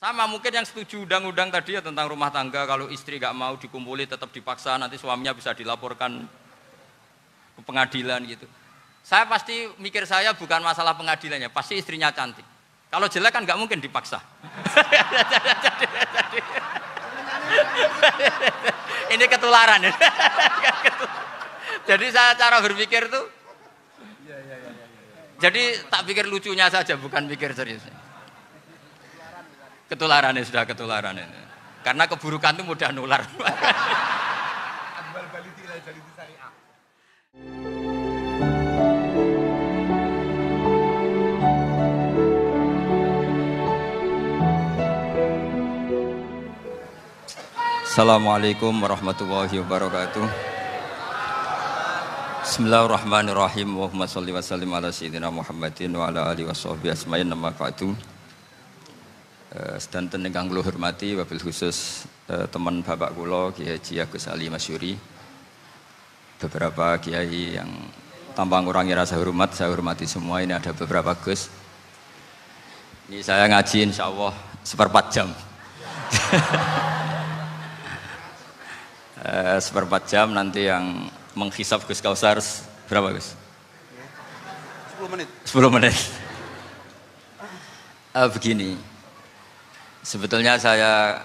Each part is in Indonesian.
Sama mungkin yang setuju undang-undang tadi ya tentang rumah tangga, kalau istri nggak mau dikumpuli tetap dipaksa, nanti suaminya bisa dilaporkan ke pengadilan gitu. Saya pasti mikir saya bukan masalah pengadilannya, pasti istrinya cantik. Kalau jelek kan nggak mungkin dipaksa. Ini ketularan. Jadi saya cara berpikir tuh, jadi tak pikir lucunya saja, bukan pikir seriusnya. Ketularan ini sudah ketularan ini. Karena keburukan itu mudah nular. Assalamualaikum warahmatullahi wabarakatuh. Bismillahirrahmanirrahim. Allahumma sholli wa sallim ala sayyidina Muhammadin wa ala alihi washabbihi asma'in nama ba'du. Sedanten ingkang kula hormati wabil khusus teman bapak kula Kiai Haji Agus Ali Masyuri. Beberapa kiai yang tanpa ngurangi rasa hormat, saya hormati semua. Ini ada beberapa Gus. Ini saya ngaji insyaallah 1/4 jam. 1/4 jam nanti yang menghisap Gus Kausar berapa Gus? 10 menit. 10 menit. Begini, sebetulnya saya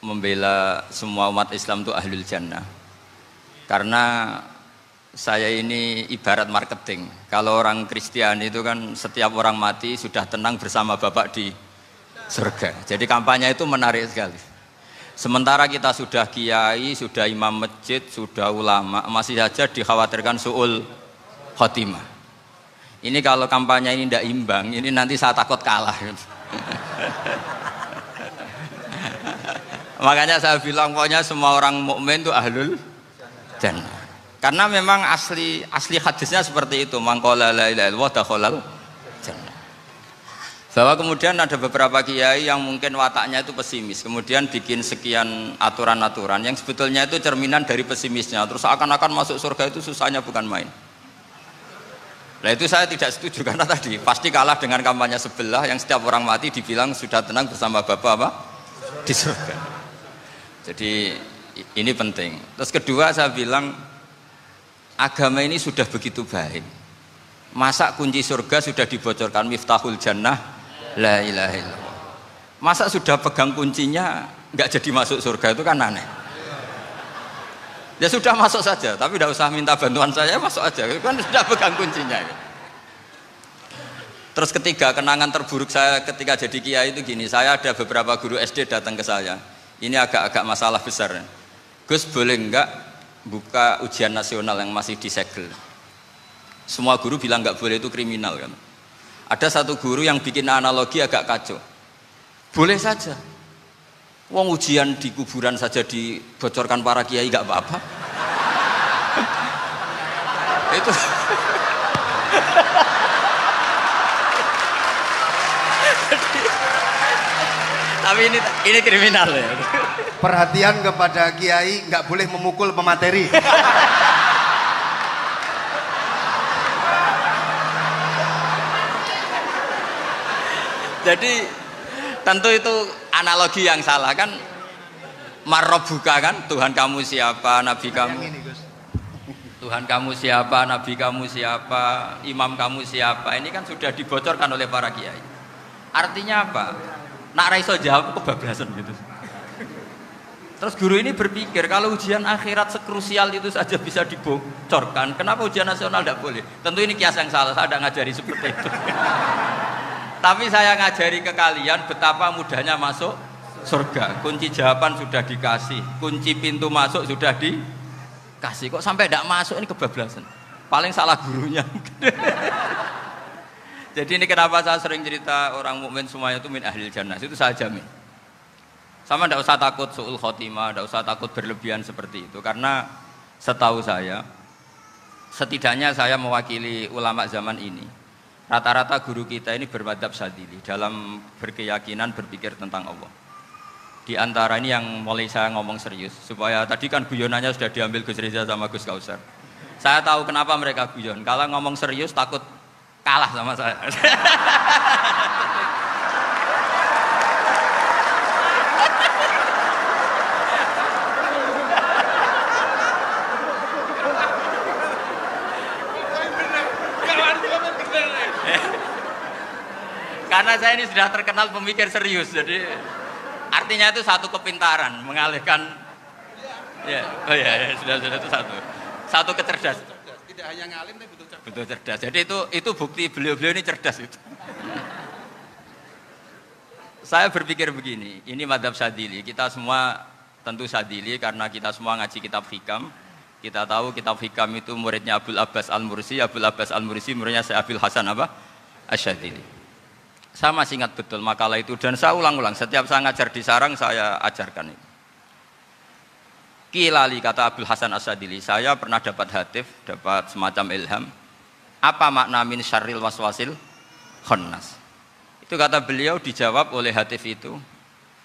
membela semua umat Islam itu ahlul jannah. Karena saya ini ibarat marketing. Kalau orang Kristiani itu kan setiap orang mati sudah tenang bersama Bapak di surga. Jadi kampanye itu menarik sekali. Sementara kita sudah kiai, sudah imam masjid, sudah ulama, masih saja dikhawatirkan su'ul khotimah. Ini kalau kampanye ini tidak imbang, ini nanti saya takut kalah. Makanya saya bilang pokoknya semua orang mukmin itu ahlul jannah. Karena memang asli hadisnya seperti itu, man qala la ilaha illallah dakhalal jannah. Bahwa kemudian ada beberapa kiai yang mungkin wataknya itu pesimis, kemudian bikin sekian aturan-aturan yang sebetulnya itu cerminan dari pesimisnya, terus akan-akan masuk surga itu susahnya bukan main. Nah itu saya tidak setuju, karena tadi pasti kalah dengan kampanye sebelah yang setiap orang mati dibilang sudah tenang bersama Bapak apa? Di surga. Jadi ini penting. Terus kedua saya bilang agama ini sudah begitu baik. Masa kunci surga sudah dibocorkan, miftahul jannah la ilaha illallah. Masa sudah pegang kuncinya nggak jadi masuk surga, itu kan aneh. Ya sudah masuk saja, tapi tidak usah minta bantuan saya, masuk aja, kan sudah pegang kuncinya. Terus ketiga, kenangan terburuk saya ketika jadi kiai itu gini, saya ada beberapa guru SD datang ke saya. Ini agak-agak masalah besar. Gus, boleh enggak buka ujian nasional yang masih disegel? Semua guru bilang enggak boleh, itu kriminal kan. Ada satu guru yang bikin analogi agak kacau. Boleh saja. Wong ujian di kuburan saja dibocorkan para kiai enggak apa-apa. Itu tapi ini kriminal ya. Perhatian kepada kiai, nggak boleh memukul pemateri. Jadi tentu itu analogi yang salah kan. Marrobuka kan, Tuhan kamu siapa, Nabi kamu. Tuhan kamu siapa, Nabi kamu siapa, imam kamu siapa. Ini kan sudah dibocorkan oleh para kiai. Artinya apa? Nak raiso jawab kebablasan gitu. Terus guru ini berpikir kalau ujian akhirat sekrusial itu saja bisa dibocorkan, kenapa ujian nasional tidak boleh? Tentu ini kias yang salah, saya tidak ngajari seperti itu. Tapi saya ngajari ke kalian betapa mudahnya masuk surga. Kunci jawaban sudah dikasih, kunci pintu masuk sudah dikasih. Kok sampai tidak masuk, ini kebablasan. Paling salah gurunya. Jadi ini kenapa saya sering cerita orang mukmin semuanya itu min ahlil jannah, itu saya jamin. Sama tidak usah takut su'ul khotimah, tidak usah takut berlebihan seperti itu. Karena setahu saya, setidaknya saya mewakili ulama zaman ini, rata-rata guru kita ini bermadzhab Syadzili dalam berkeyakinan berpikir tentang Allah. Di antara ini yang mulai saya ngomong serius, supaya tadi kan guyonannya sudah diambil Gus Reza sama Gus Kausar. Saya tahu kenapa mereka guyon, kalau ngomong serius takut kalah sama saya. Karena saya ini sudah terkenal pemikir serius, jadi artinya itu satu kepintaran, mengalihkan. Ya, oh ya, sudah itu satu kecerdasan. Tidak hanya ngalim tapi butuh cerdas. Betul cerdas. Jadi itu bukti beliau-beliau ini cerdas itu. Saya berpikir begini, ini madhab Syadzili. Kita semua tentu Syadzili karena kita semua ngaji kitab Hikam. Kita tahu kitab Hikam itu muridnya Abul Abbas Al-Mursi. Abul Abbas Al-Mursi muridnya Syekh Abil Hasan apa? Asy-Syadzili. Saya masih ingat betul makalah itu dan saya ulang-ulang. Setiap saya ngajar di sarang saya ajarkan itu. Kilali kata Abul Hasan Asy-Syadzili, saya pernah dapat hatif, dapat semacam ilham. Apa makna min syarril waswasil khannas? Itu kata beliau dijawab oleh hatif itu.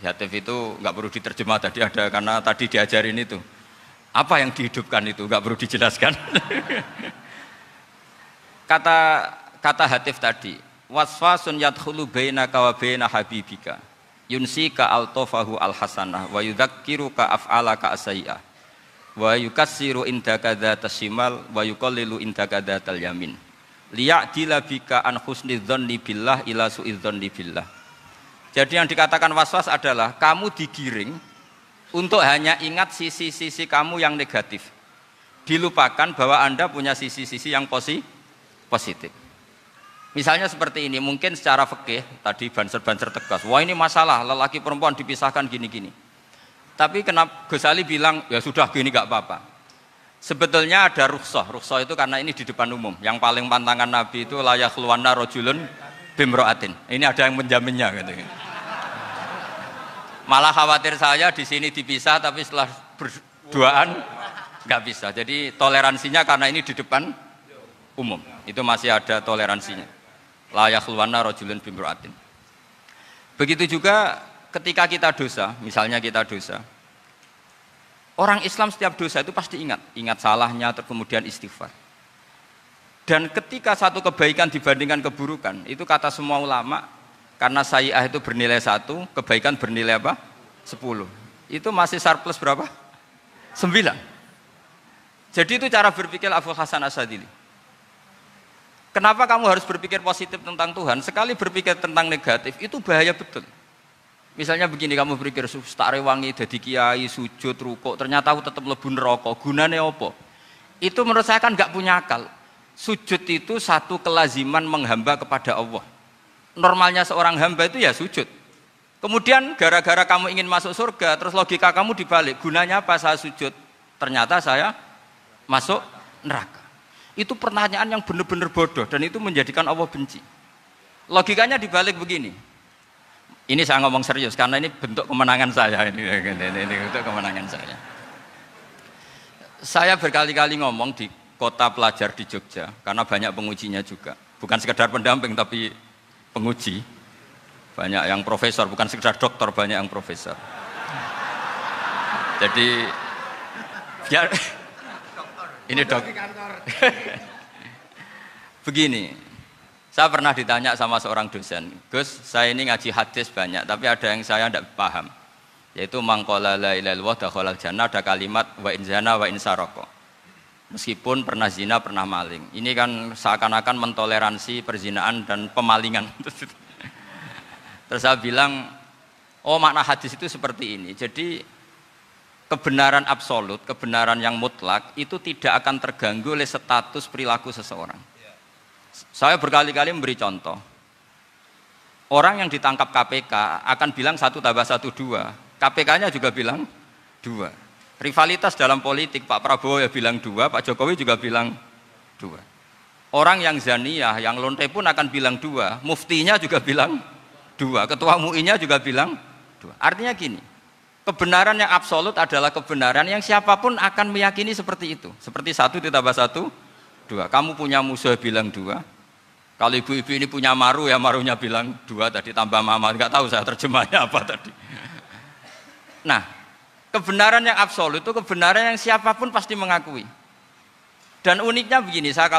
Hatif itu nggak perlu diterjemah tadi ada karena tadi diajarin itu. Apa yang dihidupkan itu nggak perlu dijelaskan. kata hatif tadi, waswasun yadkhulu bainaka wa baina habibika. Yunsika altofahu alhasanah wa yudzakiruka af'alaka asai'ah wa yukassiru indaka dzatas shimal wa yuqallilu indaka dzatal yamin liya'dila bika an husni dzanni billah ila su'i dzanni billah. Jadi yang dikatakan waswas adalah kamu digiring untuk hanya ingat sisi-sisi kamu yang negatif, dilupakan bahwa Anda punya sisi-sisi yang positif. Misalnya seperti ini, mungkin secara fikih tadi banser-banser tegas, wah ini masalah lelaki perempuan dipisahkan gini-gini. Tapi kenapa Ghazali bilang ya sudah gini gak apa-apa. Sebetulnya ada rukhsah itu karena ini di depan umum. Yang paling pantangan Nabi itu la yakhluwanna rajulun bimra'atin. Ini ada yang menjaminnya gitu. Malah khawatir saya di sini dipisah tapi setelah berduaan nggak bisa. Jadi toleransinya karena ini di depan umum. Itu masih ada toleransinya. La yakhluwanna rajulun bimra'atin. Begitu juga ketika kita dosa, misalnya kita dosa. Orang Islam setiap dosa itu pasti ingat salahnya, terus kemudian istighfar. Dan ketika satu kebaikan dibandingkan keburukan, itu kata semua ulama, karena sayi'ah itu bernilai 1, kebaikan bernilai apa? 10. Itu masih surplus berapa? 9. Jadi itu cara berpikir Abul Hasan Asy-Syadzili. Kenapa kamu harus berpikir positif tentang Tuhan? Sekali berpikir tentang negatif, itu bahaya betul. Misalnya begini, kamu berpikir tak rewangi jadi kiai, sujud, rukuk, ternyata aku tetap mlebu neraka. Gunane apa? Itu menurut saya kan nggak punya akal. Sujud itu satu kelaziman menghamba kepada Allah. Normalnya seorang hamba itu ya sujud. Kemudian gara-gara kamu ingin masuk surga, terus logika kamu dibalik. Gunanya apa saya sujud? Ternyata saya masuk neraka. Itu pertanyaan yang benar-benar bodoh dan itu menjadikan Allah benci. Logikanya dibalik begini. Ini saya ngomong serius karena ini bentuk kemenangan saya ini bentuk kemenangan saya. Saya berkali-kali ngomong di kota pelajar di Jogja karena banyak pengujinya juga. Bukan sekedar pendamping tapi penguji. Banyak yang profesor, bukan sekedar dokter, banyak yang profesor. Jadi biar ini dok. Begini. Saya pernah ditanya sama seorang dosen, Gus, saya ini ngaji hadis banyak, tapi ada yang saya tidak paham, yaitu mangqala la ilaha illallah dakhalal jannah, ada kalimat wa in zana wa in saraka. Meskipun pernah zina, pernah maling. Ini kan seakan-akan mentoleransi perzinaan dan pemalingan. Terus saya bilang, oh makna hadis itu seperti ini. Jadi kebenaran absolut, kebenaran yang mutlak itu tidak akan terganggu oleh status perilaku seseorang. Saya berkali-kali memberi contoh. Orang yang ditangkap KPK akan bilang 1 + 1 2. KPK-nya juga bilang 2. Rivalitas dalam politik, Pak Prabowo ya bilang 2, Pak Jokowi juga bilang 2. Orang yang zaniyah, yang lonte pun akan bilang 2, muftinya juga bilang 2, ketua MUI-nya juga bilang 2. Artinya gini, kebenaran yang absolut adalah kebenaran yang siapapun akan meyakini seperti itu. Seperti 1 + 1 2. Kamu punya musuh bilang 2. Kalau ibu-ibu ini punya maru ya marunya bilang 2 tadi tambah mama. Enggak tahu saya terjemahnya apa tadi. Nah, kebenaran yang absolut itu kebenaran yang siapapun pasti mengakui. Dan uniknya begini, saya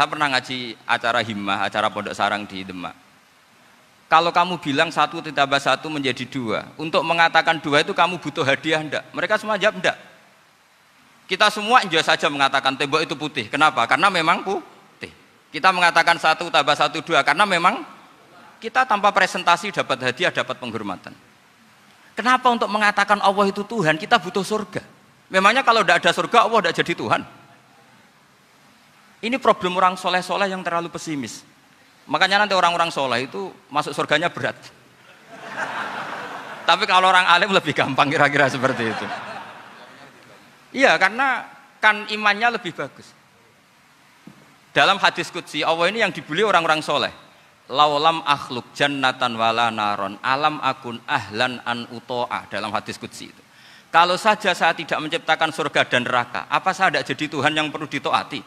pernah ngaji acara himmah, acara pondok sarang di Demak. Kalau kamu bilang 1 + 1 menjadi 2, untuk mengatakan 2 itu kamu butuh hadiah enggak? Mereka semua jawab enggak. Kita semua enjoy saja mengatakan tembok itu putih. Kenapa? Karena memang putih. Kita mengatakan 1 + 1 2 karena memang kita tanpa presentasi dapat hadiah, dapat penghormatan. Kenapa untuk mengatakan Allah itu Tuhan, kita butuh surga? Memangnya kalau tidak ada surga, Allah tidak jadi Tuhan? Ini problem orang soleh-soleh yang terlalu pesimis. Makanya nanti orang-orang soleh itu masuk surganya berat. Tapi kalau orang alim lebih gampang kira-kira seperti itu. Iya, karena kan imannya lebih bagus. Dalam hadis qudsi, Allah ini yang dibuli orang-orang soleh. Laulam akhluk jannatan wala naron alam akun ahlan an uto'ah, dalam hadis qudsi itu. Kalau saja saya tidak menciptakan surga dan neraka, apa saya tidak jadi Tuhan yang perlu ditaati?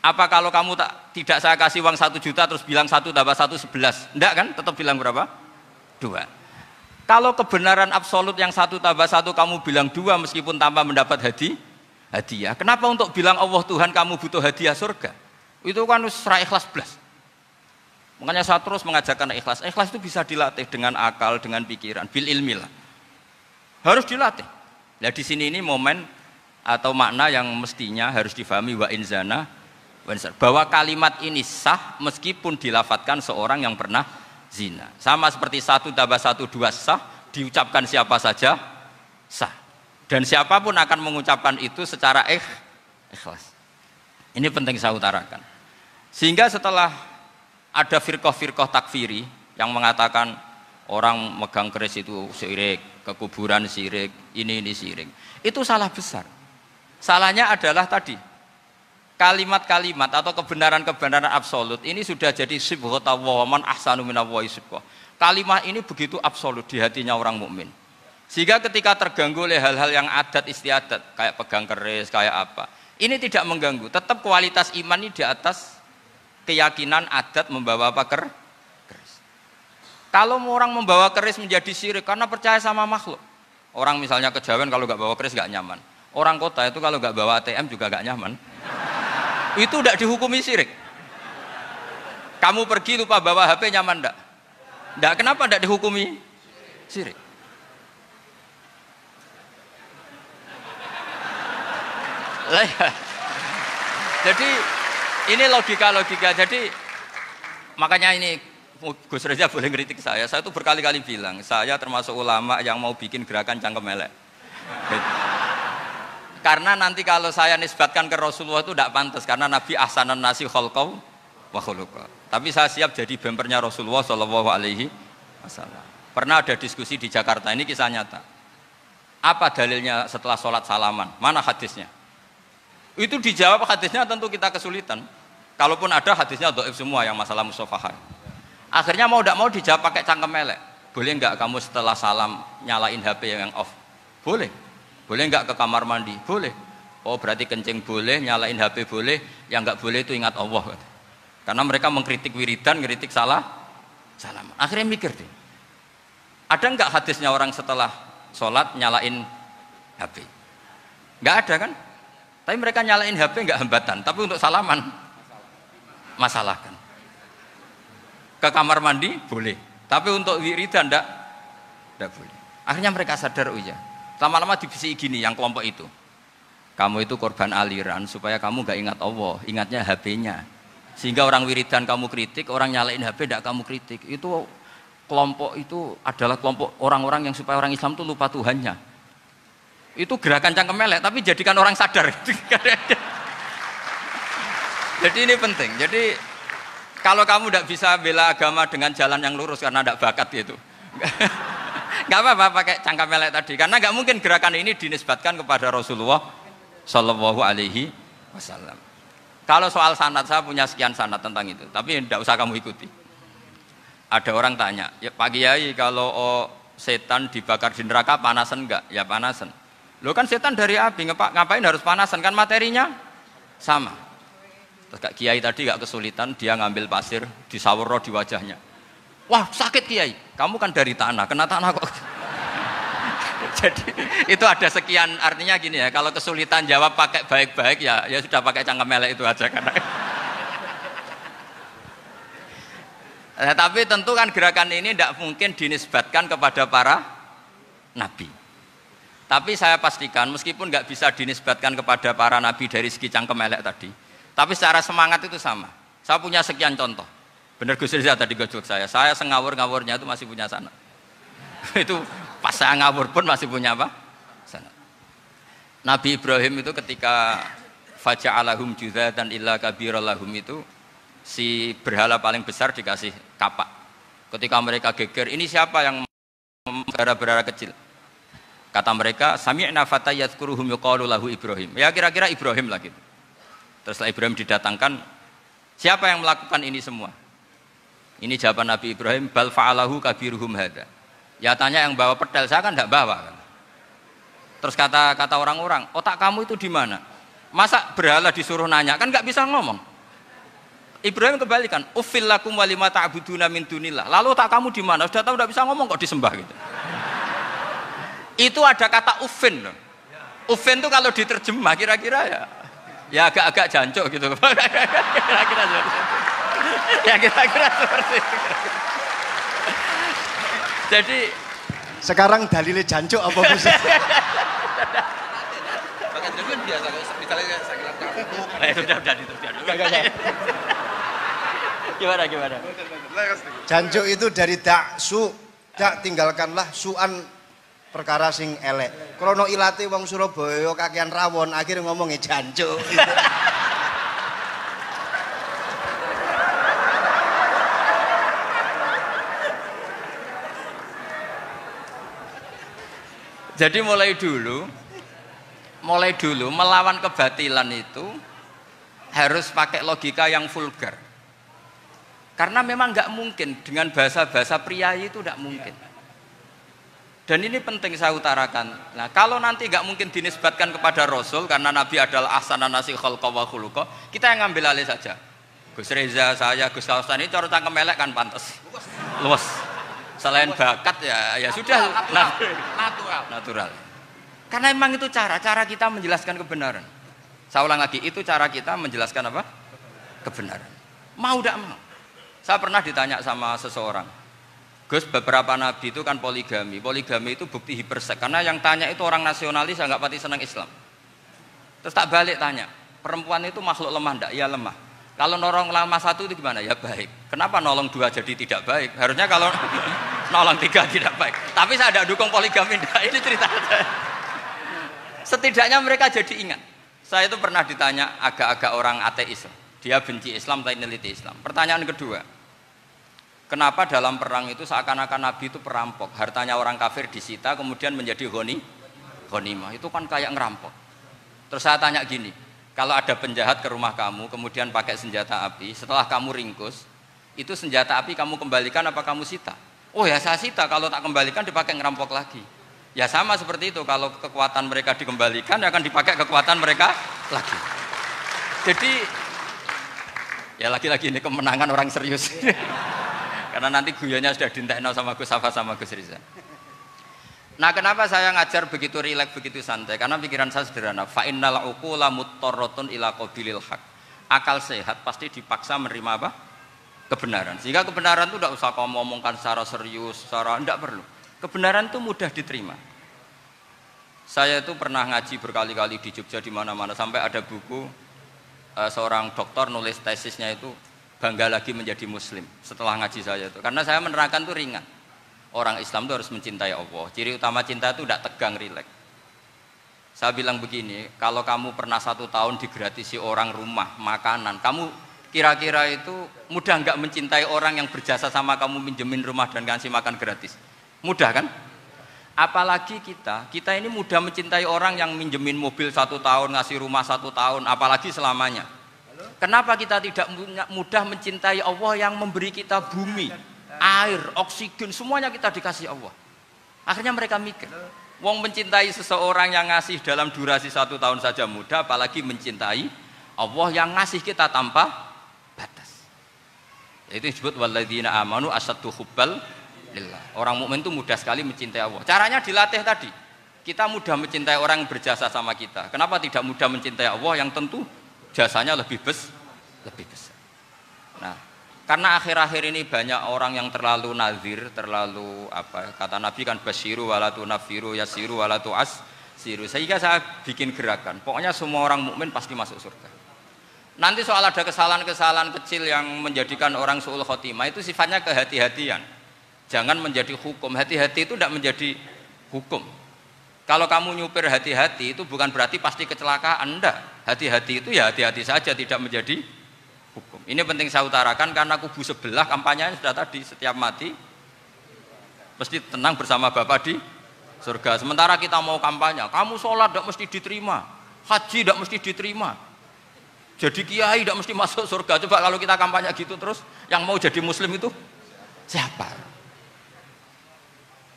Apa kalau kamu tidak saya kasih uang 1 juta terus bilang 1 tambah 1 11? Enggak kan? Tetap bilang berapa? 2. Kalau kebenaran absolut yang 1 tambah 1 kamu bilang 2 meskipun tanpa mendapat hadiah. Kenapa untuk bilang Allah Tuhan kamu butuh hadiah surga? Itu kan serah ikhlas belas. Makanya saya terus mengajarkan ikhlas. Ikhlas itu bisa dilatih dengan akal, dengan pikiran, bil ilmi lah. Harus dilatih. Nah di sini ini momen atau makna yang mestinya harus difahami wa inzana bahwa kalimat ini sah meskipun dilafatkan seorang yang pernah zina. Sama seperti 1 tambah 1 2 sah, diucapkan siapa saja sah. Dan siapapun akan mengucapkan itu secara ikhlas. Ini penting saya utarakan. Sehingga setelah ada firqah-firqah takfiri yang mengatakan orang megang keris itu syirik, ke kuburan syirik, ini syirik. Itu salah besar. Salahnya adalah tadi kalimat-kalimat atau kebenaran-kebenaran absolut ini sudah jadi sibghatullah man ahsanu minallahi sibghah. Kalimat ini begitu absolut di hatinya orang mukmin. Sehingga ketika terganggu oleh hal-hal yang adat istiadat kayak pegang keris, kayak apa, ini tidak mengganggu. Tetap kualitas iman ini di atas keyakinan adat membawa apa keris. Kalau orang membawa keris menjadi syirik karena percaya sama makhluk. Orang misalnya kejawen kalau nggak bawa keris nggak nyaman. Orang kota itu kalau nggak bawa ATM juga nggak nyaman. Itu tidak dihukumi syirik. Kamu pergi lupa bawa HP nyaman enggak? Enggak, kenapa tidak dihukumi syirik? Jadi ini logika. Jadi makanya ini Gus Reza boleh ngeritik saya itu berkali-kali bilang saya termasuk ulama yang mau bikin gerakan cangkem elek. Karena nanti kalau saya nisbatkan ke Rasulullah itu tidak pantas karena Nabi ahsanan nasi khalqaw wa khuluqa. Tapi saya siap jadi bempernya Rasulullah Shallallahu Alaihi Wasallam. Pernah ada diskusi di Jakarta, ini kisah nyata. Apa dalilnya setelah sholat salaman? Mana hadisnya? Itu dijawab hadisnya tentu kita kesulitan. Kalaupun ada hadisnya dhaif semua yang masalah musafahah. Akhirnya mau tidak mau dijawab pakai cangkem elek. Boleh enggak kamu setelah salam nyalain HP yang off? Boleh. Boleh enggak ke kamar mandi? Boleh. Oh berarti kencing boleh, nyalain HP boleh, yang enggak boleh itu ingat Allah. Karena mereka mengkritik wiridan, ngeritik salam. Akhirnya mikir deh. Ada enggak hadisnya orang setelah sholat nyalain HP? Enggak ada kan? Tapi mereka nyalain HP enggak hambatan, tapi untuk salaman masalah kan. Ke kamar mandi boleh, tapi untuk wiridan enggak boleh. Akhirnya mereka sadar, oh iya. Lama-lama dibisiki gini yang kelompok itu. Kamu itu korban aliran supaya kamu gak ingat Allah, ingatnya HP-nya. Sehingga orang wiridan kamu kritik, orang nyalain HP tidak kamu kritik. Itu kelompok itu adalah kelompok orang-orang yang supaya orang Islam itu lupa Tuhannya. Itu gerakan cangkem elek, tapi jadikan orang sadar. Jadi ini penting. Jadi kalau kamu tidak bisa bela agama dengan jalan yang lurus karena tidak bakat gitu. Gak apa-apa pakai cangkem elek tadi, karena gak mungkin gerakan ini dinisbatkan kepada Rasulullah Shallallahu Alaihi Wasallam. Kalau soal sanad, saya punya sekian sanad tentang itu, tapi tidak usah kamu ikuti. Ada orang tanya, ya Pak Kiai kalau setan dibakar di neraka panasan enggak? Ya panasan. Lo kan setan dari api, ngapain harus panasan? Kan materinya sama. Terus Kak Kiai tadi gak kesulitan, dia ngambil pasir, disawero di wajahnya. Wah sakit Kiai, kamu kan dari tanah, kena tanah kok. Jadi itu ada sekian, artinya gini ya, kalau kesulitan jawab pakai baik-baik ya sudah pakai cangkem elek itu aja karena. Tapi tentu kan gerakan ini tidak mungkin dinisbatkan kepada para nabi. Tapi saya pastikan meskipun nggak bisa dinisbatkan kepada para nabi dari segi cangkem elek tadi, tapi secara semangat itu sama. Saya punya sekian contoh. Bener Gus Riza tadi gojok saya sengawur-ngawurnya itu masih punya sana. Itu pas saya ngawur pun masih punya apa? Sana. Nabi Ibrahim itu ketika faja'alahum juzatan illa kabirallahum itu si berhala paling besar dikasih kapak. Ketika mereka geger, ini siapa yang berhala-berhala kecil? Kata mereka, sami'na fata yadhkuruhum yuqalu lahu Ibrahim. Ya kira-kira Ibrahim lah gitu. Terus setelah Ibrahim didatangkan, siapa yang melakukan ini semua? Ini jawaban Nabi Ibrahim, bal fa'alahu kabiruhum hadza. Ya tanya yang bawa pedal, saya kan tidak bawa kan. Terus kata orang-orang, otak kamu itu di mana? Masa berhala disuruh nanya, kan nggak bisa ngomong. Ibrahim kebalikan, uffil lakum walima ta'buduna min dunillah. Lalu otak kamu di mana? Sudah tahu tidak bisa ngomong kok disembah gitu. Itu ada kata uffin loh. Uffin itu kalau diterjemah kira-kira ya agak-agak jancuk gitu. Kira-kira seperti itu. Ya kira-kira seperti itu. Jadi Sekarang dalilnya jancuk apa Gus? Bahkan jangan biasa kalau misalnya saya kira sudah gimana? Jancuk itu dari daksu, dak tinggalkanlah suan perkara sing elek. Krono ilate wong Surabaya kakean rawon, akhirnya ngomongnya jancuk. Jadi mulai dulu melawan kebatilan itu harus pakai logika yang vulgar. Karena memang nggak mungkin dengan bahasa-bahasa priayi itu nggak mungkin. Dan ini penting saya utarakan. Nah, kalau nanti nggak mungkin dinisbatkan kepada Rasul karena Nabi adalah ahsanan nasi khalqa wa khuluqa, kita yang ngambil alih saja. Gus Reza, saya, Gus Kausan ini cara cangkem elek kan pantas. Luas. Selain bakat ya sudah natural. Karena memang itu cara kita menjelaskan kebenaran. Saya ulang lagi, itu cara kita menjelaskan apa? Kebenaran. Mau tidak mau. Saya pernah ditanya sama seseorang, Gus, beberapa nabi itu kan poligami. Poligami itu bukti hiperseks. Karena yang tanya itu orang nasionalis yang nggak pati senang Islam. Terus tak balik tanya, perempuan itu makhluk lemah enggak? Ya lemah. Kalau nolong lama satu itu gimana? Ya baik. Kenapa nolong dua jadi tidak baik? Harusnya kalau nolong tiga tidak baik. Tapi saya tidak dukung poligami. Ini cerita. Setidaknya mereka jadi ingat. Saya itu pernah ditanya agak-agak orang ateis. Dia benci Islam tapi neliti Islam. Pertanyaan kedua, kenapa dalam perang itu seakan-akan Nabi itu perampok? Hartanya orang kafir disita kemudian menjadi ghanimah. Itu kan kayak ngerampok. Terus saya tanya gini, kalau ada penjahat ke rumah kamu kemudian pakai senjata api, setelah kamu ringkus, itu senjata api kamu kembalikan apa kamu sita? Oh ya saya sita, kalau tak kembalikan dipakai ngerampok lagi. Ya sama seperti itu, kalau kekuatan mereka dikembalikan akan dipakai kekuatan mereka lagi. Jadi ya lagi-lagi ini kemenangan orang serius. Karena nanti guyonnya sudah dintekno sama Gus Safa sama Gus Riza. Nah, kenapa saya ngajar begitu rileks, begitu santai? Karena pikiran saya sederhana. Fa innal uqula muttarratun ila qabilil haq. Akal sehat pasti dipaksa menerima apa? Kebenaran. Sehingga kebenaran itu tidak usah kamu ngomongkan secara serius, secara tidak perlu. Kebenaran itu mudah diterima. Saya itu pernah ngaji berkali-kali di Jogja di mana-mana sampai ada buku seorang dokter nulis tesisnya itu bangga lagi menjadi muslim setelah ngaji saya itu. Karena saya menerangkan itu ringan. Orang Islam itu harus mencintai Allah. Ciri utama cinta itu tidak tegang, rileks. Saya bilang begini, kalau kamu pernah 1 tahun digratisi orang rumah, makanan, kamu kira-kira itu mudah nggak mencintai orang yang berjasa sama kamu minjemin rumah dan ngasih makan gratis? Mudah kan? Apalagi kita ini mudah mencintai orang yang minjemin mobil 1 tahun, ngasih rumah 1 tahun, apalagi selamanya. Kenapa kita tidak mudah mencintai Allah yang memberi kita bumi, air, oksigen, semuanya kita dikasih Allah. Akhirnya mereka mikir, wong mencintai seseorang yang ngasih dalam durasi 1 tahun saja mudah, apalagi mencintai Allah yang ngasih kita tanpa batas. Itu disebut walladzina amanu asaddu hubbal lillah. Orang mukmin itu mudah sekali mencintai Allah. Caranya dilatih tadi. Kita mudah mencintai orang yang berjasa sama kita. Kenapa tidak mudah mencintai Allah yang tentu jasanya lebih besar? Nah, karena akhir-akhir ini banyak orang yang terlalu nazir, terlalu apa? Kata Nabi kan basyiru wala tunaffiru yasiru wala tu'assiru. Sehingga saya bikin gerakan. Pokoknya semua orang mukmin pasti masuk surga. Nanti soal ada kesalahan-kesalahan kecil yang menjadikan orang su'ul khotimah itu sifatnya kehati-hatian. Jangan menjadi hukum. Hati-hati itu tidak menjadi hukum. Kalau kamu nyupir hati-hati itu bukan berarti pasti kecelakaan, enggak. Hati-hati itu ya hati-hati saja, tidak menjadi hukum. Ini penting saya utarakan karena kubu sebelah kampanyenya sudah tadi, setiap mati mesti tenang bersama Bapak di surga. Sementara kita mau kampanye, kamu sholat tidak mesti diterima, haji tidak mesti diterima, jadi kiai tidak mesti masuk surga. Coba kalau kita kampanye gitu terus, yang mau jadi muslim itu siapa?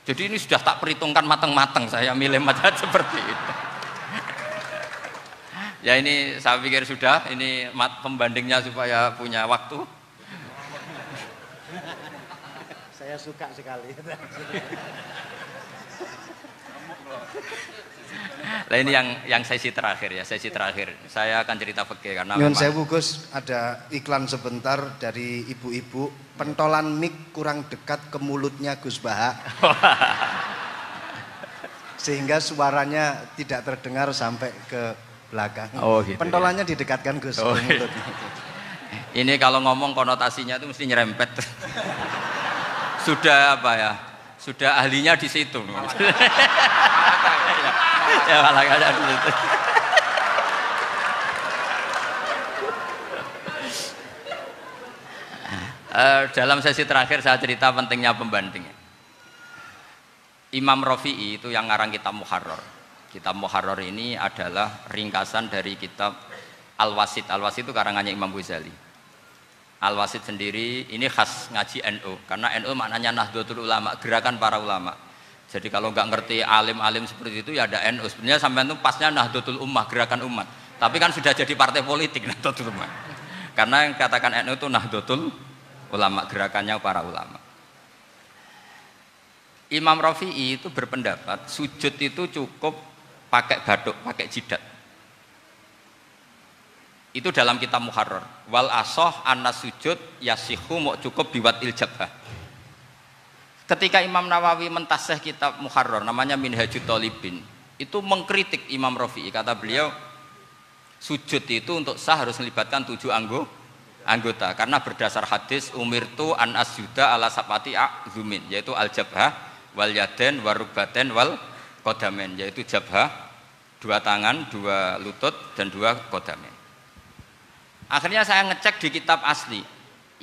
Jadi ini sudah tak perhitungkan matang-matang, saya milih macam seperti itu. Ya ini saya pikir sudah, ini pembandingnya supaya punya waktu. Saya suka sekali. Nah ini yang sesi terakhir ya, sesi terakhir. Saya akan cerita fikih karena Nyun sewu Gus, ada iklan sebentar dari ibu-ibu, pentolan mic kurang dekat ke mulutnya Gus Baha. Sehingga suaranya tidak terdengar sampai ke belakang. Oh, gitu, pentolannya ya? Didekatkan Gus ke mulut. Ini kalau ngomong konotasinya itu mesti nyerempet. Sudah apa ya? Sudah ahlinya di situ. Ya malah ada di situ. Dalam sesi terakhir saya cerita pentingnya pembanding. Imam Rafi'i itu yang ngarang kitab Muharrar. Kitab Muharrar ini adalah ringkasan dari kitab Al-Wasit. Al-Wasit itu karangannya Imam Ghazali. Al-Wasit sendiri ini khas ngaji NU, karena NU maknanya Nahdlatul Ulama, gerakan para ulama. Jadi kalau nggak ngerti alim-alim seperti itu ya ada NU. Sebenarnya sampai itu pasnya Nahdlatul Ummah, gerakan umat. Tapi kan sudah jadi partai politik Nahdlatul Ummah. Karena yang katakan NU itu Nahdlatul Ulama, gerakannya para ulama. Imam Rafi'i itu berpendapat sujud itu cukup pakai batuk, pakai jidat. Itu dalam kitab Muharrar. Wal asoh anna sujud yasihu mau cukup biwatil jabhah. Ketika Imam Nawawi mentasih kitab Muharrar namanya Minhajut Thalibin, itu mengkritik Imam Rafi'i. Kata beliau sujud itu untuk sah harus melibatkan 7 anggota karena berdasar hadis umirtu an asjuda ala sapati a'zumin, yaitu al jabhah wal yaden warubaten wal kodamen, yaitu jabhah 2 tangan, 2 lutut dan 2 kodamen. Akhirnya saya ngecek di kitab asli,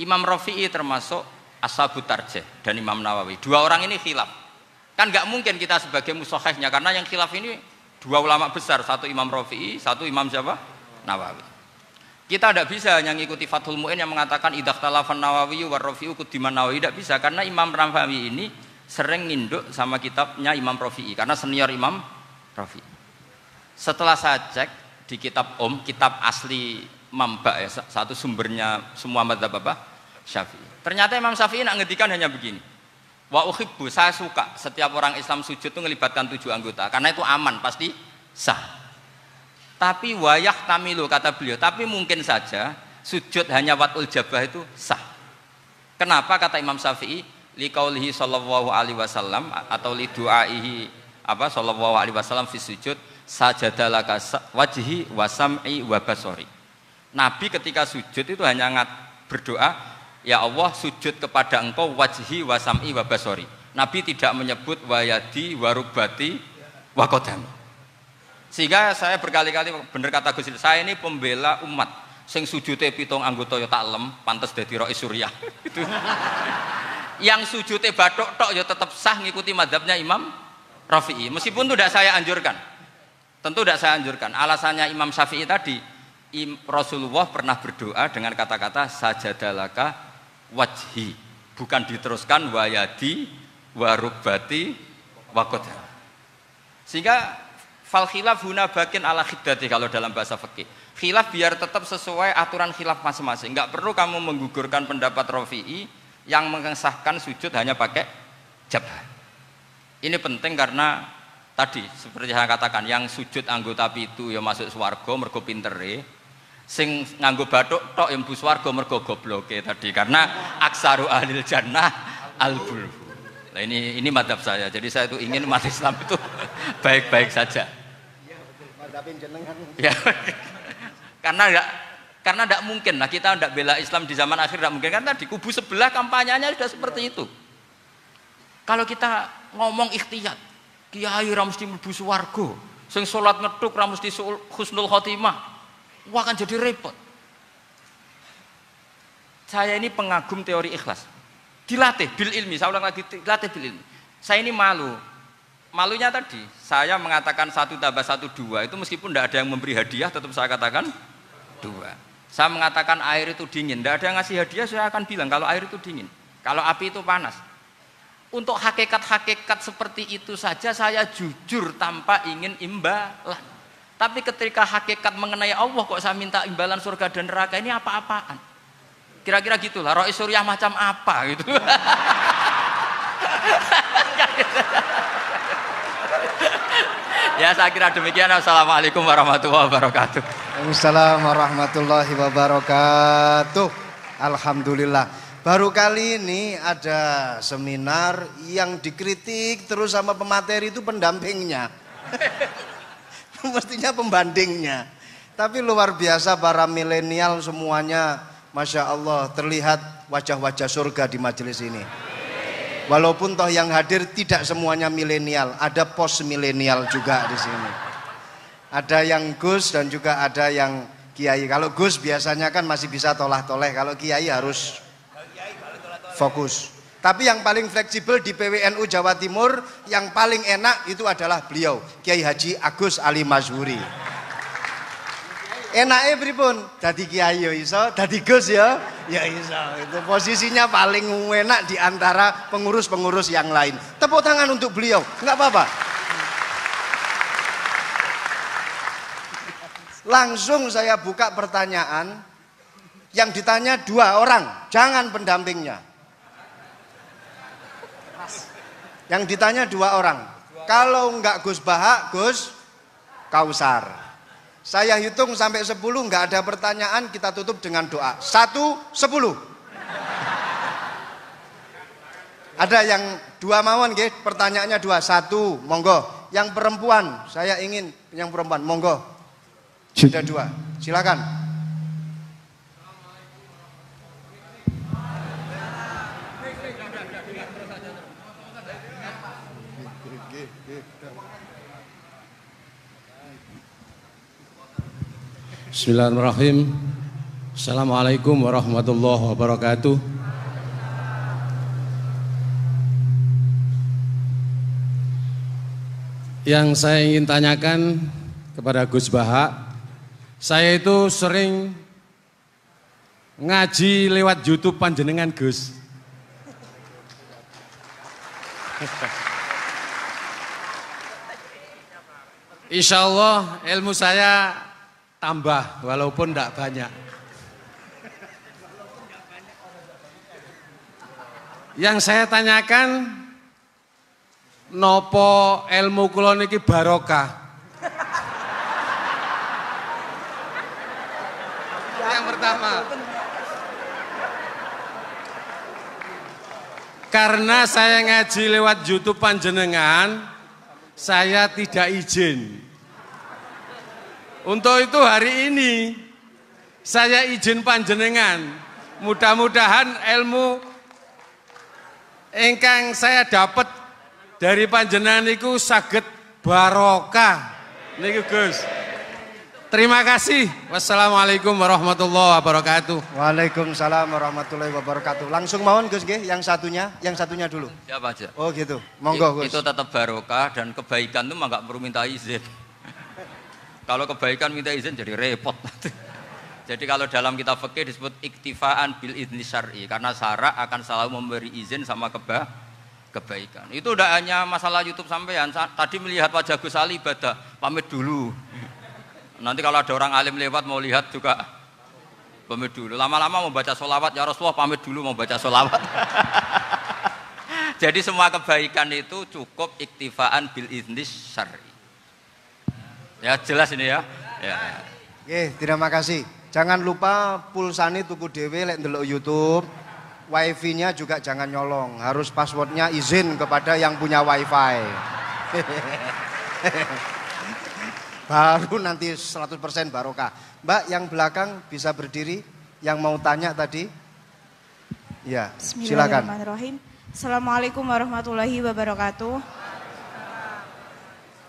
Imam Rafi'i termasuk Ashabut Tarjih dan Imam Nawawi. 2 orang ini khilaf. Kan nggak mungkin kita sebagai musohehnya, karena yang khilaf ini 2 ulama besar, satu Imam Rafi'i, satu Imam siapa? Nawawi. Kita tidak bisa hanya ngikuti Fathul Mu'in yang mengatakan idza khtalafan Nawawi wa Rafi'u quddiman Nawawi, tidak bisa, karena Imam Nawawi ini sering nginduk sama kitabnya Imam Rafi'i karena senior Imam Rafi'i. Setelah saya cek di kitab kitab asli Mamba ya, satu sumbernya semua mazhab apa? Syafi'i. Ternyata Imam Syafi'i nak ngedikan hanya begini. Wa uhibbu, saya suka setiap orang Islam sujud itu melibatkan 7 anggota karena itu aman, pasti sah. Tapi wayah tamilu, kata beliau, tapi mungkin saja sujud hanya watul jabah itu sah. Kenapa kata Imam Syafi'i? Liqaulihi sallallahu alaihi wasallam atau li du'aihi apa sallallahu alaihi wasallam fi sujud sajadalaka wajhi wa sam'i wa basori. Nabi ketika sujud itu hanya berdoa, ya Allah sujud kepada engkau wajhi wa sam'i wa basori. Nabi tidak menyebut wayadi wa rubati wa qadami. Sehingga saya berkali-kali bener kata Gus, saya ini pembela umat sing sujute 7 anggota ya taklem pantes dadi Rais Suriah. Itu. Yang sujute bathuk tok ya tetap sah ngikuti mazhabnya Imam Rafi'i. Meskipun itu tidak saya anjurkan. Tentu tidak saya anjurkan. Alasannya Imam Syafi'i tadi, Rasulullah pernah berdoa dengan kata-kata sajadalaka wajhi, bukan diteruskan wayadi warubati wakoda. Sehingga fal khilaf huna bakin ala khiddati kalau dalam bahasa fikih. Khilaf biar tetap sesuai aturan khilaf masing-masing. Enggak perlu kamu menggugurkan pendapat Rafi'i yang mengesahkan sujud hanya pakai jabhah. Ini penting karena tadi seperti saya katakan, yang sujud anggota pitu ya masuk swarga mergo pintere, sing nganggo bathuk tok yang mlebu swarga mergo gobloke tadi, karena aksaru ahlil jannah al-bulhu. Nah ini madhab saya. Jadi saya itu ingin umat Islam itu baik-baik saja. Iya betul, madhabin jenengan. Ya. Karena enggak Karena tidak mungkin, nah kita tidak bela Islam di zaman akhir tidak mungkin, karena di kubu sebelah kampanyenya sudah seperti itu. Kalau kita ngomong ikhtiyat, kiai ra mesti mlebu swarga, sing salat ngethuk ra mesti husnul khotimah, wah akan jadi repot. Saya ini pengagum teori ikhlas, dilatih bil ilmi, saya ulang lagi, dilatih bil ilmi. Saya ini malunya tadi, saya mengatakan 1 tambah 1 2, itu meskipun tidak ada yang memberi hadiah, tetap saya katakan 2. Saya mengatakan air itu dingin, tidak ada yang ngasih hadiah, saya akan bilang kalau air itu dingin, kalau api itu panas. Untuk hakikat-hakikat seperti itu saja saya jujur tanpa ingin imbalan. Tapi ketika hakikat mengenai Allah kok saya minta imbalan surga dan neraka, ini apa-apaan? Kira-kira gitulah, Rois Suryah macam apa gitu. Ya saya kira demikian. Assalamualaikum warahmatullahi wabarakatuh. Waalaikumsalam warahmatullahi wabarakatuh. Alhamdulillah. Baru kali ini ada seminar yang dikritik terus sama pemateri itu pendampingnya. Mestinya pembandingnya. Tapi luar biasa para milenial semuanya, Masya Allah, terlihat wajah-wajah surga di majelis ini. Walaupun toh yang hadir tidak semuanya milenial, ada post milenial juga di sini. Ada yang Gus dan juga ada yang Kiai. Kalau Gus biasanya kan masih bisa tolah-toleh, kalau Kiai harus fokus. Tapi yang paling fleksibel di PWNU Jawa Timur, yang paling enak itu adalah beliau, Kiai Haji Agus Ali Mazhuri. Enaknya pripun? Dadi kiai ya iso, dadi Gus ya iso. Itu posisinya paling enak di antara pengurus-pengurus yang lain. Tepuk tangan untuk beliau, enggak apa-apa. Langsung saya buka pertanyaan. Yang ditanya 2 orang, jangan pendampingnya. Yang ditanya 2 orang. Kalau enggak Gus Baha, Gus Kausar. Saya hitung sampai 10, nggak ada pertanyaan, kita tutup dengan doa. 1, 10. Ada yang 2 mawon, pertanyaannya 2. 1, monggo. Yang perempuan, saya ingin yang perempuan, monggo. Sudah 2, silakan. Bismillahirrahmanirrahim. Assalamualaikum warahmatullahi wabarakatuh. Yang saya ingin tanyakan kepada Gus Baha, saya itu sering ngaji lewat YouTube panjenengan Gus. Insya Allah ilmu saya tambah walaupun tidak banyak. Yang saya tanyakan, nopo ilmu kula niki barokah? Yang pertama, karena saya ngaji lewat YouTube panjenengan, saya tidak izin. Untuk itu hari ini saya izin panjenengan, mudah-mudahan ilmu ingkang saya dapat dari panjenengan niku saged barokah niku Gus. Terima kasih. Wassalamualaikum warahmatullahi wabarakatuh. Waalaikumsalam warahmatullahi wabarakatuh. Langsung mawon Gus nggih, yang satunya dulu. Siapa aja? Oh gitu. Monggo Gus. Itu tetap barokah dan kebaikan itu mah nggak perlu minta izin. Kalau kebaikan minta izin jadi repot. Jadi kalau dalam kitab fikih disebut iktifaan bil idzni syar'i, karena syara akan selalu memberi izin sama kebaikan. Itu udah hanya masalah YouTube sampean. Tadi melihat wajah Gus Ali ibadah, pamit dulu. Nanti kalau ada orang alim lewat mau lihat juga pamit dulu. Lama-lama mau baca sholawat, ya Rasulullah pamit dulu mau baca sholawat. Jadi semua kebaikan itu cukup iktifaan bil idzni syar'i. Ya jelas ini ya. Oke, terima kasih. Jangan lupa pulsane tuku dhewe lek ndelok YouTube. Wifi-nya juga jangan nyolong. Harus passwordnya izin kepada yang punya wifi. baru nanti 100% barokah. Mbak yang belakang bisa berdiri, yang mau tanya tadi. Ya, silakan. Bismillahirrahmanirrahim. Assalamualaikum warahmatullahi wabarakatuh.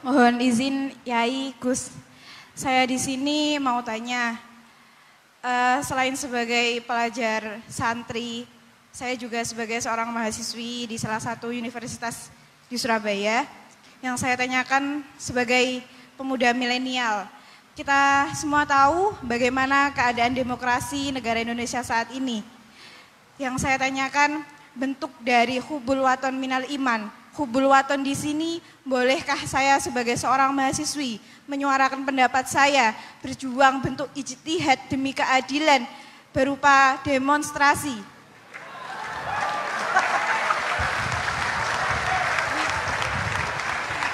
Mohon izin Yai Gus, saya di sini mau tanya, selain sebagai pelajar santri, saya juga sebagai seorang mahasiswi di salah satu universitas di Surabaya. Yang saya tanyakan sebagai pemuda milenial, kita semua tahu bagaimana keadaan demokrasi negara Indonesia saat ini. Yang saya tanyakan bentuk dari hubul waton minal iman. Hubul waton di sini, bolehkah saya sebagai seorang mahasiswi menyuarakan pendapat saya, berjuang bentuk ijtihad demi keadilan berupa demonstrasi?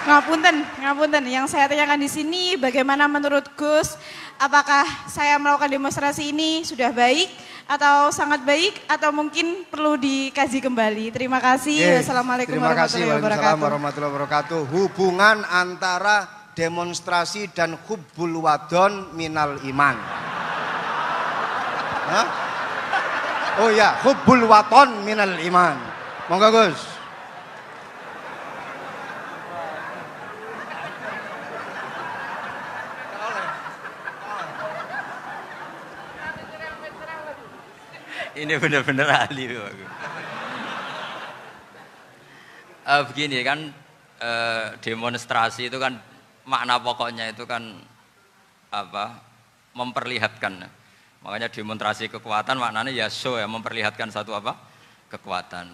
Ngapunten. Yang saya tanyakan di sini, bagaimana menurut Gus, apakah saya melakukan demonstrasi ini sudah baik atau sangat baik atau mungkin perlu dikaji kembali? Terima kasih. Wassalamualaikum warahmatullahi wabarakatuh. Hubungan antara demonstrasi dan hubbul wadon minal iman. Hah? Oh ya, hubbul waton minal iman. Monggo Gus. Ini benar-benar ahli. Begini kan, demonstrasi itu kan makna pokoknya itu kan apa? Memperlihatkan. Makanya demonstrasi kekuatan maknanya ya show ya, memperlihatkan satu apa? Kekuatan.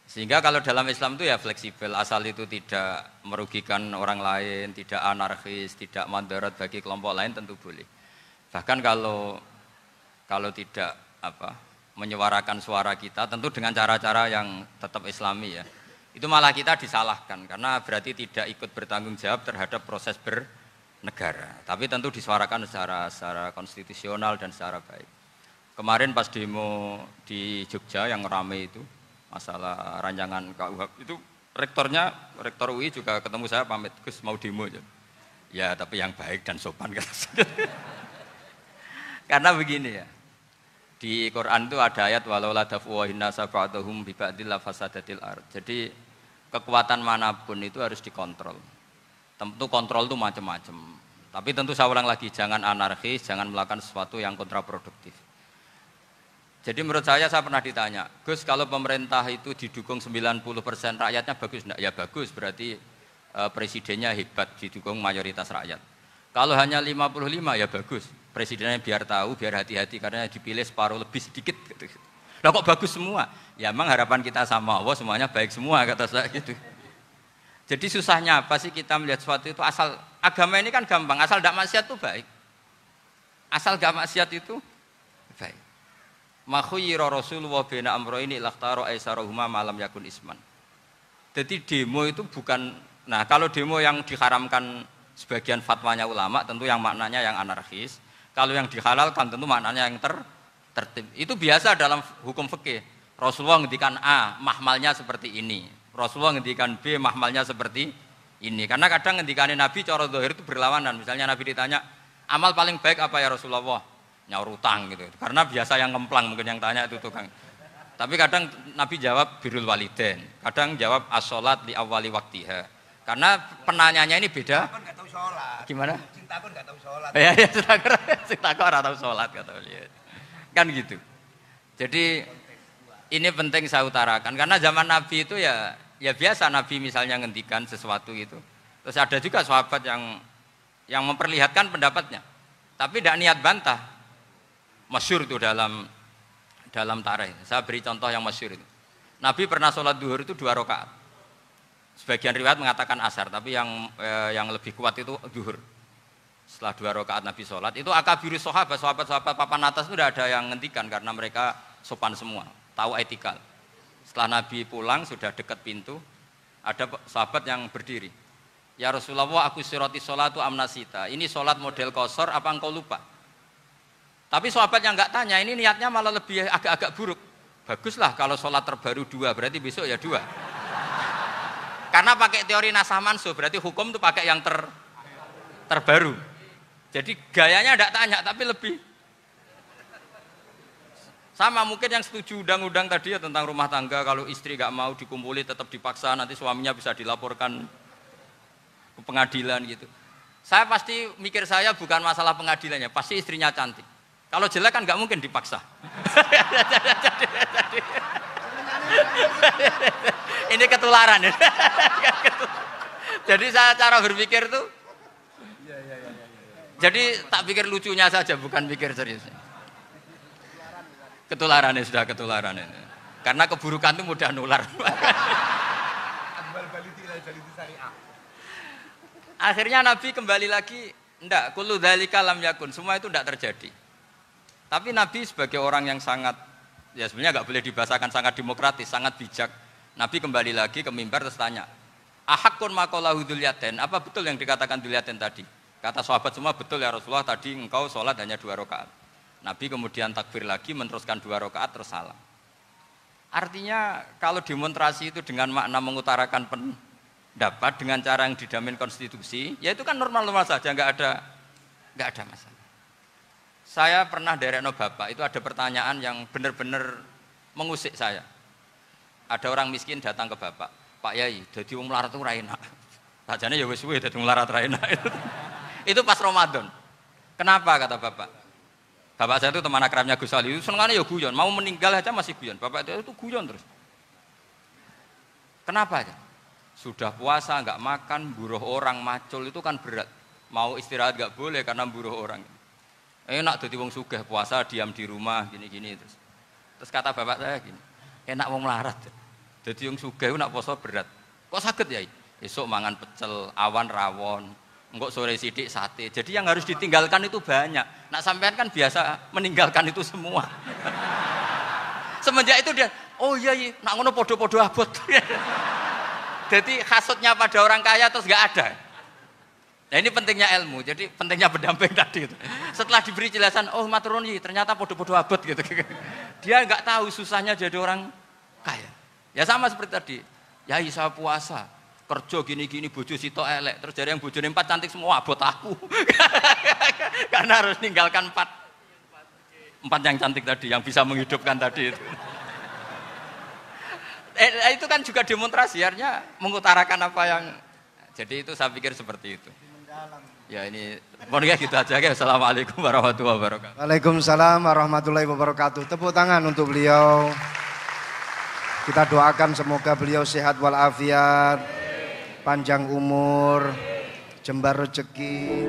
Sehingga kalau dalam Islam itu ya fleksibel, asal itu tidak merugikan orang lain, tidak anarkis, tidak mandorot bagi kelompok lain tentu boleh. Bahkan kalau tidak menyuarakan suara kita tentu dengan cara-cara yang tetap islami ya, itu malah kita disalahkan karena berarti tidak ikut bertanggung jawab terhadap proses bernegara, tapi tentu disuarakan secara konstitusional dan secara baik. Kemarin pas demo di Jogja yang ramai itu masalah rancangan KUHP itu, rektor UI juga ketemu saya, pamit Gus mau demo aja ya, tapi yang baik dan sopan karena begini ya, di Quran itu ada ayat walau la daf'uhin nasa ba'dahum bi ba'dil fasadatil ard. Jadi kekuatan manapun itu harus dikontrol. Tentu kontrol itu macam-macam. Tapi tentu saya ulang lagi, jangan anarkis, jangan melakukan sesuatu yang kontraproduktif. Jadi menurut saya pernah ditanya, Gus kalau pemerintah itu didukung 90% rakyatnya bagus enggak? Ya bagus, berarti presidennya hebat, didukung mayoritas rakyat. Kalau hanya 55 ya bagus. Presidennya biar tahu, biar hati-hati karena dipilih separuh lebih sedikit gitu. Lah kok bagus semua? Ya emang harapan kita sama Allah semuanya baik semua kata saya gitu. Jadi susahnya apa sih kita melihat sesuatu itu, asal agama ini kan gampang, asal tidak maksiat itu baik. Asal gak maksiat itu baik. Ma khuyyira Rasulullah baina amrayni lakhtara aisarahuma malam yakun isman. Jadi demo itu bukan, nah kalau demo yang diharamkan sebagian fatwanya ulama tentu yang maknanya yang anarkis. Kalau yang dihalalkan tentu maknanya yang tertib. Itu biasa dalam hukum fikih. Rasulullah ngendikan A, mahmalnya seperti ini. Rasulullah ngendikan B, mahmalnya seperti ini. Karena kadang ngendikanin Nabi cara zahir itu berlawanan. Misalnya Nabi ditanya, amal paling baik apa ya Rasulullah? Nyaur utang gitu. Karena biasa yang ngemplang mungkin yang tanya itu tukang. Tapi kadang Nabi jawab birrul walidain. Kadang jawab as-sholat li awwali waktiha. Karena penanyanya ini beda. Gimana? Takut nggak tahu sholat. Ya, takut orang tahu sholat kata beliau. Kan gitu. Jadi ini penting saya utarakan karena zaman Nabi itu ya biasa Nabi misalnya ngendikan sesuatu itu. Terus ada juga sahabat yang memperlihatkan pendapatnya, tapi tidak niat bantah. Masyhur itu dalam tarikh. Saya beri contoh yang masyhur itu. Nabi pernah sholat duhur itu 2 rakaat. Sebagian riwayat mengatakan asar, tapi yang lebih kuat itu duhur. Setelah 2 rakaat Nabi sholat, itu akabirus sahabat papan atas itu tidak ada yang ngendikan karena mereka sopan semua, tahu etikal. Setelah Nabi pulang sudah dekat pintu, ada sahabat yang berdiri. Ya Rasulullah, aku siroti sholatu amnasita. Ini sholat model kosor, apa engkau lupa? Tapi sahabat yang nggak tanya, ini niatnya malah lebih agak-agak buruk. Baguslah kalau sholat terbaru 2, berarti besok ya 2. Karena pakai teori nasah mansuh, berarti hukum itu pakai yang terbaru. Jadi gayanya tidak tanya tapi lebih sama. Mungkin yang setuju undang-undang tadi ya tentang rumah tangga, kalau istri nggak mau dikumpuli tetap dipaksa, nanti suaminya bisa dilaporkan ke pengadilan gitu. Saya pasti mikir saya bukan masalah pengadilannya, pasti istrinya cantik. Kalau jelek kan nggak mungkin dipaksa. Ini ketularan. Jadi saya cara berpikir tuh, jadi tak pikir lucunya saja, bukan pikir serius. Ketularan ya, sudah ketularan ini. Karena keburukan itu mudah nular. Akhirnya Nabi kembali lagi, enggak, kullu dzalika lam yakun, semua itu enggak terjadi. Tapi Nabi sebagai orang yang sangat, ya sebenarnya enggak boleh dibahasakan sangat demokratis, sangat bijak. Nabi kembali lagi ke mimbar terus tanya, ahakun maqalahu dzulyaten, apa betul yang dikatakan dzulyaten tadi? Kata sahabat semua, betul ya Rasulullah, tadi engkau sholat hanya 2 rakaat. Nabi kemudian takbir lagi, meneruskan 2 rakaat terus salam. Artinya kalau demonstrasi itu dengan makna mengutarakan pendapat dengan cara yang dijamin konstitusi, ya itu kan normal-normal saja, nggak ada masalah. Saya pernah derekno bapak, itu ada pertanyaan yang benar-benar mengusik saya. Ada orang miskin datang ke bapak, Pak Yai, jadi wong melarat itu ra enak. Sajane ya wis suwe dadi wong melarat ra enak. Itu pas Ramadan. Kenapa kata bapak? Bapak saya itu teman akrabnya Gus Ali, itu senengannya ya guyon, mau meninggal aja masih guyon. Bapak itu guyon terus. Kenapa aja? Sudah puasa nggak makan, buruh orang, macul itu kan berat. Mau istirahat nggak boleh karena buruh orang. Enak jadi wong sugih puasa diam di rumah gini-gini terus. Terus kata bapak saya gini, enak wong melarat. Jadi wong sugih nak puasa berat. Kok sakit ya? Esok mangan pecel, awan rawon, enggak sore sidik sate. Jadi yang harus ditinggalkan itu banyak. Nak sampean kan biasa meninggalkan itu semua. Semenjak itu dia, oh iya, nak ngono podo-podo abot. Jadi hasutnya pada orang kaya terus nggak ada. Nah ini pentingnya ilmu, jadi pentingnya pendamping tadi itu. Setelah diberi jelasan, oh maturun ternyata podo-podo abot gitu. Dia nggak tahu susahnya jadi orang kaya. Ya sama seperti tadi, ya saya puasa, kerja gini-gini, bojo sitok elek, terus jadi yang bojone 4 cantik semua abot aku. Karena harus ninggalkan 4 yang cantik tadi, yang bisa menghidupkan tadi itu. Itu kan juga demonstrasi, artinya mengutarakan apa yang, jadi itu saya pikir seperti itu. Ya ini, mohon ya gitu aja ya. Assalamualaikum warahmatullahi wabarakatuh. Waalaikumsalam warahmatullahi wabarakatuh. Tepuk tangan untuk beliau. Kita doakan semoga beliau sehat walafiat, panjang umur, jembar rezeki.